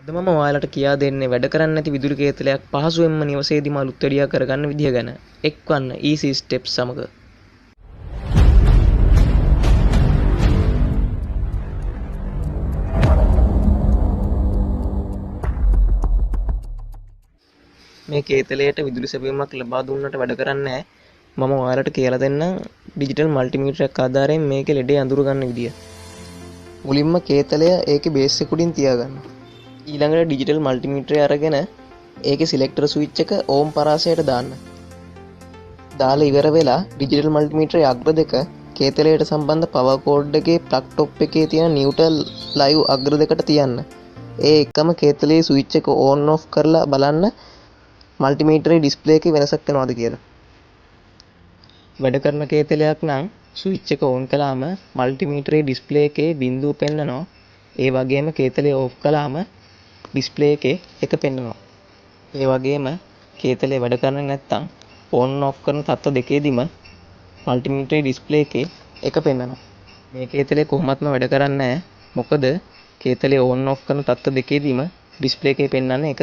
අද මම ඔයාලට කියා දෙන්නේ වැඩ කරන්නේ නැති විදුලි කේතලයක් පහසුවෙන්ම නිවසේදීම අලුත් වැඩියා කරගන්න විදිය ගැන. එක්වන්න easy steps සමග. මේ කේතලයට විදුලි සැපයීමක් ලබා දුන්නට වැඩ කරන්නේ නැහැ. මම ඔයාලට කියලා දෙන්නම් ඩිජිටල් මල්ටිමීටරයක් ආධාරයෙන් මේකේ ලෙඩේ අඳුර ගන්න විදිය. මුලින්ම කේතලය ඒකේ බේස් එක උඩින් තියාගන්න. ඊළඟට ඩිජිටල් මල්ටිමීටරය අරගෙන ඒකේ සිලෙක්ටර් ස්විච් එක ඕම් පරාසයට දාන්න. දාලා ඉවර වෙලා ඩිජිටල් මල්ටිමීටරයේ අග්‍ර දෙක කේතලයට සම්බන්ධ පවර් කෝඩ් එකේ ප්ලග් ටොප් එකේ තියෙන නියුට්‍රල් ලයිව් අග්‍ර දෙකට තියන්න. ඒ එකම කේතලයේ ස්විච් එක ඕන් ඔෆ් කරලා බලන්න මල්ටිමීටරයේ ඩිස්ප්ලේ එකේ වෙනසක් වෙනවද කියලා. වැඩ කරන කේතලයක් නම් ස්විච් එක ඕන් කළාම මල්ටිමීටරයේ ඩිස්ප්ලේ එකේ බිඳුව පෙන්නනවා. ඒ වගේම කේතලය ඕෆ් කළාම ඩිස්ප්ලේ එකේ එක පෙන්නනවා. ඒ වගේම කේතලේ වැඩ කරන්නේ නැත්නම් ඕන් ඔෆ් කරන තත්ත්ව දෙකේදීම මල්ටිමීටරයේ ඩිස්ප්ලේ එකේ එක පෙන්නනවා. මේ කේතලේ කොහොමත්ම වැඩ කරන්නේ නැහැ. මොකද කේතලේ ඕන් ඔෆ් කරන තත්ත්ව දෙකේදීම ඩිස්ප්ලේ එකේ පෙන්වන්නේ එක.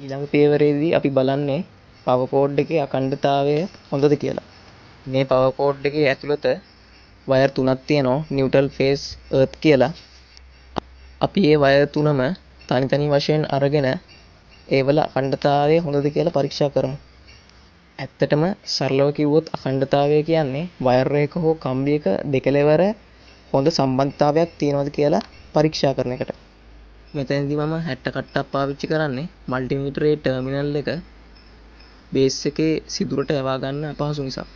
ඊළඟ පියවරේදී අපි බලන්නේ පවර් කෝඩ් එකේ අඛණ්ඩතාවය හොඳද කියලා. මේ පවර් කෝඩ් එකේ ඇතුළත වයර් තුනක් තියෙනවා නියුට්‍රල් ෆේස් එර්ත් කියලා. අපි මේ වයර් තුනම තනි තනි වශයෙන් අරගෙන ඒවල අඛණ්ඩතාවය හොඳද කියලා පරීක්ෂා කරමු. ඇත්තටම සරලව කිව්වොත් අඛණ්ඩතාවය කියන්නේ වයර් එක හෝ කම්බියක දෙකලවර හොඳ සම්බන්ධතාවයක් තියෙනවද කියලා පරීක්ෂා කරන එකට. මෙතනදී මම 60 කට්ටක් පාවිච්චි කරන්නේ මල්ටිමීටරයේ ටර්මිනල් එක බේස් එකේ සිදුරට යවා ගන්න අපහසු නිසා.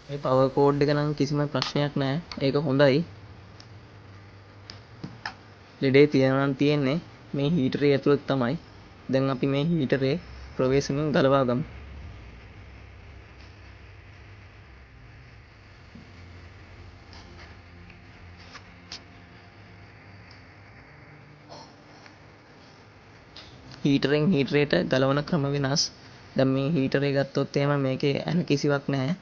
මේ පවර් කෝඩ් එක නම් කිසිම ප්‍රශ්නයක් නැහැ. ඒක හොඳයි. ලෙඩේ තියෙනවා නම් තියෙන්නේ මේ හීටරේ ඇතුළත තමයි. දැන් අපි මේ හීටරේ ප්‍රවේශමෙන් ගලවා ගමු. හීටරෙන් හීටරේට ගලවන ක්‍රම වෙනස්. දැන් මේ හීටරේ ගත්තොත් එහෙම මේකේ ඇන කිසිවක් නැහැ.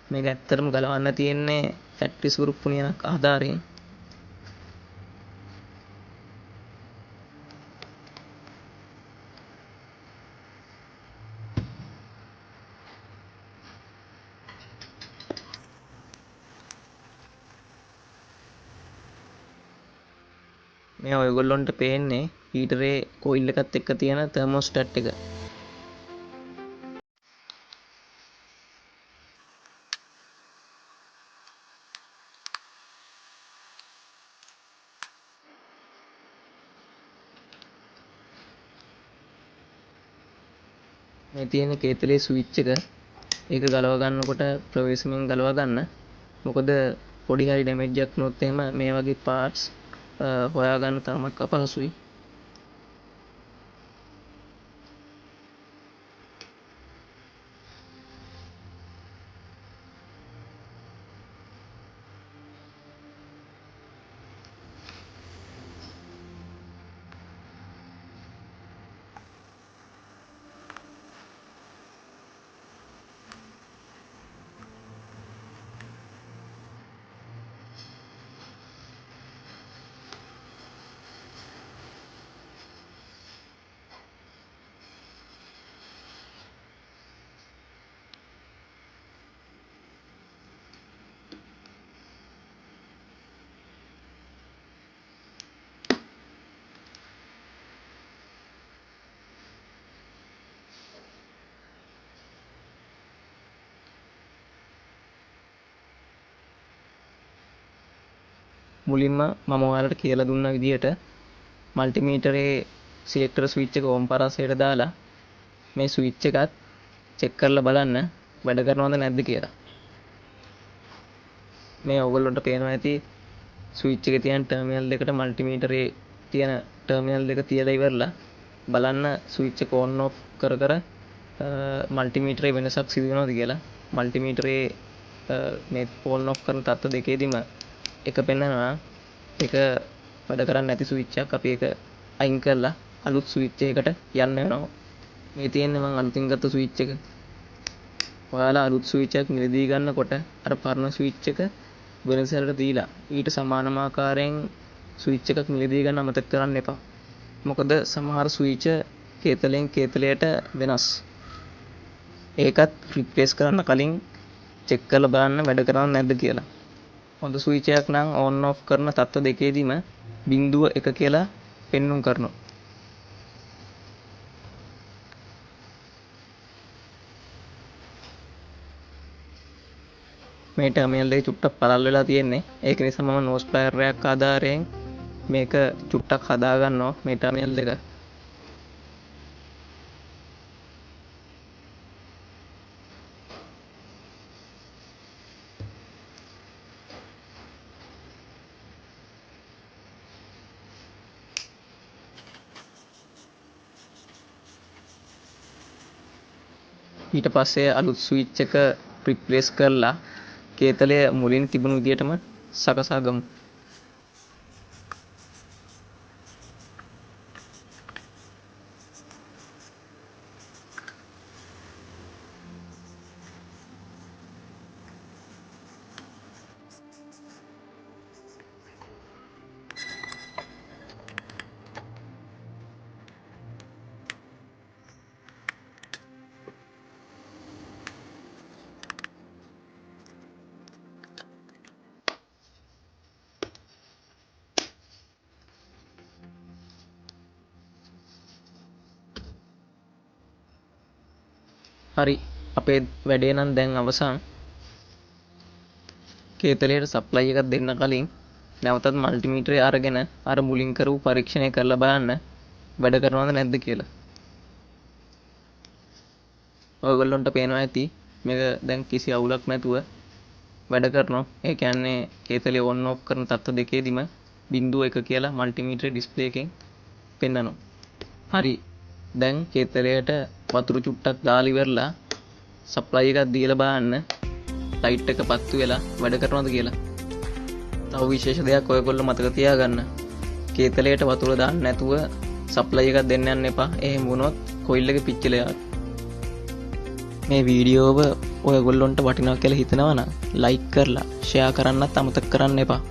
මේක ඇත්තටම ගලවන්න තියෙන්නේ ෆැක්ටරි ස්වරූපුණියක් ආධාරයෙන්. මේ ඔයගොල්ලොන්ට පේන්නේ හීටරේ කොයිල් එකත් එක්ක තියෙන තර්මෝස්ටැට් එක. මේ තියෙන කේතලේ ස්විච් එක. ඒක ගලව ගන්නකොට ප්‍රවේශමෙන් ගලව ගන්න. මොකද පොඩි හරි ඩැමේජ් එකක් වුණොත් එහෙම මේ වගේ පාර්ට්ස් හොයාගන්න තරමක් අපහසුයි. මුලින්ම මම ඔයාලට කියලා දුන්න විදිහට මල්ටිමීටරේ සිලෙක්ටර් ස්විච් එක ඕම් පරාසයට දාලා මේ ස්විච් එකත් චෙක් කරලා බලන්න වැඩ කරනවද නැද්ද කියලා. මේ ඔයගොල්ලන්ට පේනවා ඇති ස්විච් එකේ තියෙන ටර්මිනල් දෙකට මල්ටිමීටරේ තියෙන ටර්මිනල් දෙක තියලා ඉවරලා බලන්න ස්විච් එක ඕන් ඔෆ් කර කර මල්ටිමීටරේ වෙනසක් සිදු වෙනවද කියලා. මල්ටිමීටරේ මේ ඕන් ඔෆ් කරන තත්ත්ව දෙකේදීම එක පෙන්නනවා. එක වැඩ කරන්නේ නැති ස්විච් එකක් අපි ඒක අයින් කරලා අලුත් ස්විච් එකකට යන්න වෙනවා. මේ තියෙන්නේ මම අලුතින් ගත්ත ස්විච් එක. ඔයාලා අලුත් ස්විච් එකක් මිලදී ගන්නකොට අර පරණ ස්විච් එක වෙනසකට දීලා ඊට සමානම ආකාරයෙන් ස්විච් එකක් මිලදී ගන්න අමතක කරන්න එපා. මොකද සමහර ස්විච් කේතලෙන් කේතලයට වෙනස්. ඒකත් රිප්ලේස් කරන්න කලින් චෙක් කරලා බලන්න වැඩ කරන්නේ නැද්ද කියලා. හොඳ ස්විච් එකක් නම් ඔන් ඔෆ් කරන තත්ත්ව දෙකේදීම 0.1 කියලා පෙන්වුම් කරනවා. මේ ටර්මිනල් එක චුට්ටක් පළල් වෙලා තියෙන්නේ. ඒක නිසා මම නෝස් ප්ලයර් එකක් ආධාරයෙන් මේක චුට්ටක් හදා ගන්නවා මේ ටර්මිනල් එක. ඊට පස්සේ අලුත් ස්විච් එක රිප්ලේස් කරලා කේතලය මුලින් තිබුණු විදිහටම සකසා ගමු. හරි අපේ වැඩේ නම් දැන් අවසන්. කේතලයට සප්ලයි එකක් දෙන්න කලින් නැවතත් මල්ටිමීටරය අරගෙන අර මුලින් කරපු පරීක්ෂණය කරලා බලන්න වැඩ කරනවද නැද්ද කියලා. ඔයගොල්ලන්ට පේනවා ඇති මේක දැන් කිසි අවුලක් නැතුව වැඩ කරනවා. ඒ කියන්නේ කේතලය ඔන් ඔෆ් කරන තත්ත්ව දෙකේදීම 0.1 කියලා මල්ටිමීටරේ ඩිස්ප්ලේ එකෙන් පෙන්නනවා. හරි දැන් කේතලයට වතුර චුට්ටක් දාලා ඉවරලා සප්ලයි එකක් දීලා බලන්න ලයිට් එක පත්තු වෙලා වැඩ කරනවද කියලා. තව විශේෂ දෙයක් ඔයගොල්ලෝ මතක තියාගන්න. කේතලයට වතුර දාන්න නැතුව සප්ලයි එකක් දෙන්න යන්න එපා. එහෙම වුණොත් කොයිල් එක පිච්චිලා යනවා. මේ වීඩියෝව ඔයගොල්ලොන්ට වටිනවා කියලා හිතනවා නම් ලයික් කරලා ෂෙයා කරන්නත් අමතක කරන්න එපා.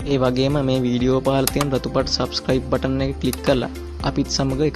ඒ වගේම මේ වීඩියෝ පහළ තියෙන රතුපත් subscribe බටන් එක ක්ලික් කරලා අපිත් සමග එකතු